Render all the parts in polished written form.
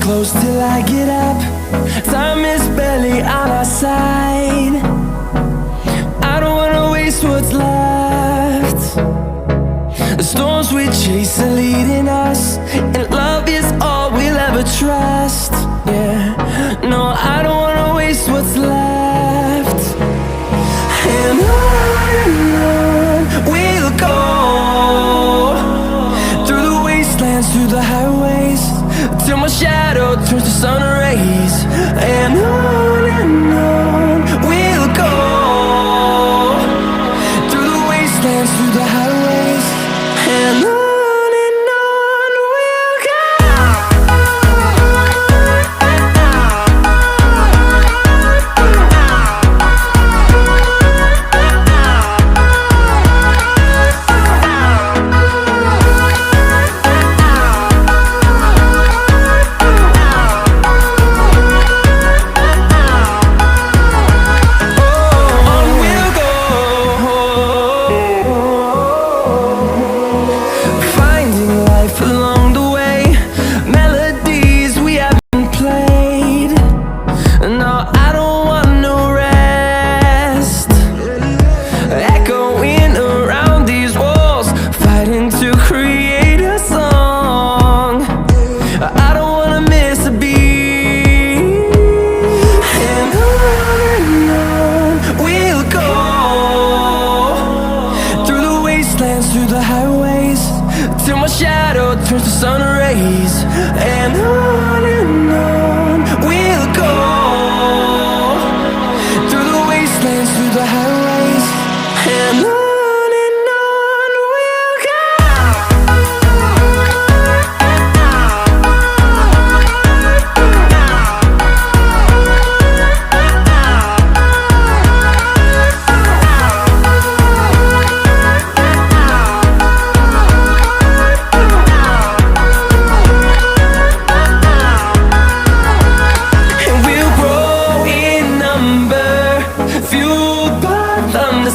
Close till I get up. Time is barely on our side. I don't wanna waste what's left. The storms we chase are leading us, and love is all we'll ever trust. Yeah, no, I don't wanna waste what's left. And on we'll go, through the wastelands, through the highways, till my shadow turns to sun rays. And on we'll go, through the wastelands, through the highways, and on we'll go. Through the highways, till my shadow turns to sun rays. And on we'll go, through the wastelands, through the highways, and on we'll go.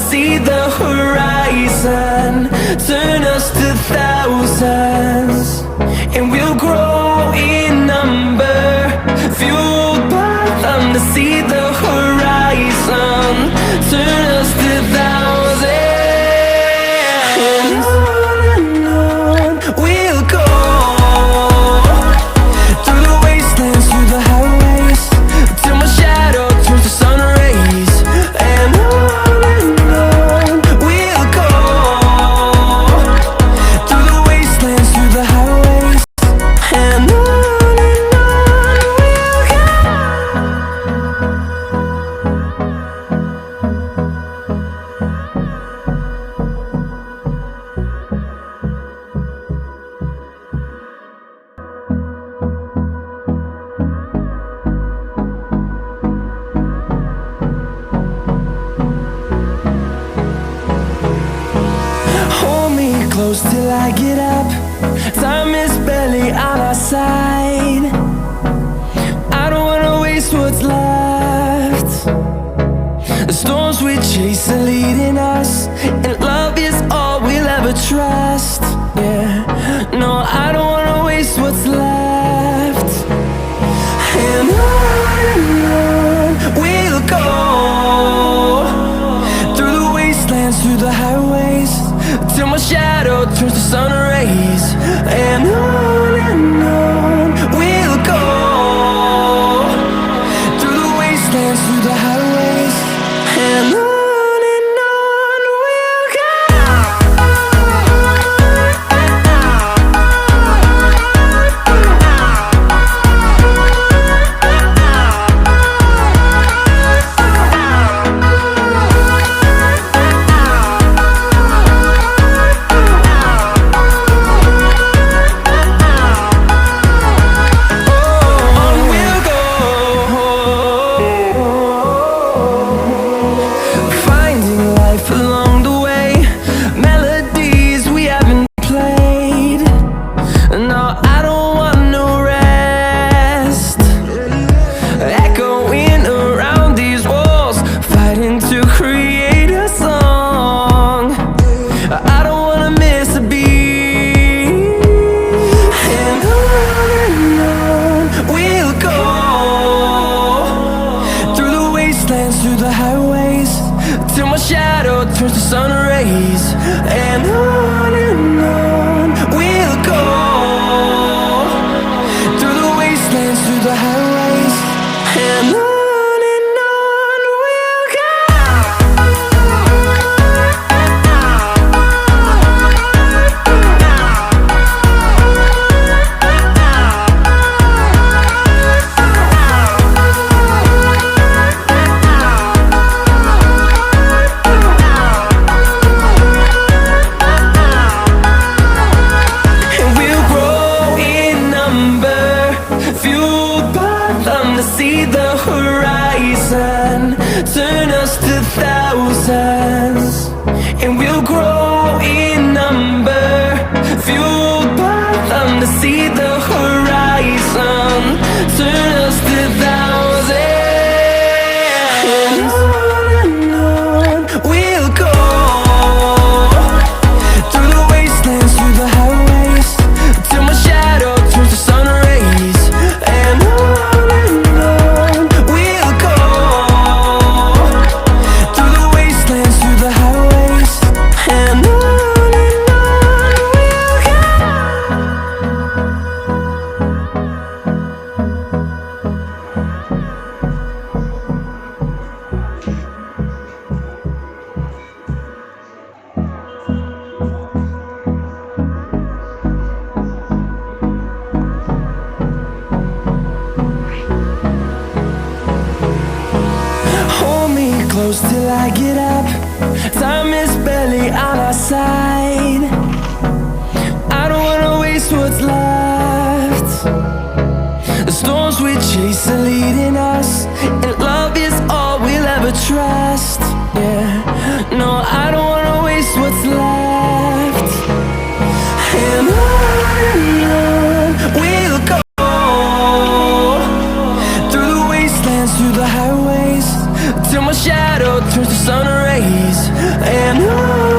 See the horizon turn us to thousands, and we'll grow in number, fueled by them. To see the horizon turn us to thousands, and on we'll go, through the wastelands, through the highways, till my shadow turns to sun rays. And on we'll go, through the wastelands, through the highways, and on we'll go. Hold me close till I get up. Time is barely on our side. I don't wanna waste what's left. The storms we chase are leading us, and love is all we'll ever trust. Yeah, no, I don't wanna waste what's left. And on we'll go, through the wastelands, through the highways, till my shadow turns to sun rays. And on we'll go, through the wastelands, through the highways, and on through the highways, till my shadow turns to sun rays. And on we'll go, through the wastelands, through the highways. And on we'll go. See the horizon turn us to thousands, and we'll grow in number, fueled by them to see the horizon turn us to thousands. And on we'll go, through the wastelands, through the highways, till my shadow turns to sun rays. And on close till I get up. Time is barely on our side. I don't wanna waste what's left. The storms we chase are leading us, and love is all we'll ever trust. Yeah, no, I don't wanna waste what's left. And on we'll go, through the wastelands, through the highways, till my shadow turns to sun rays. And on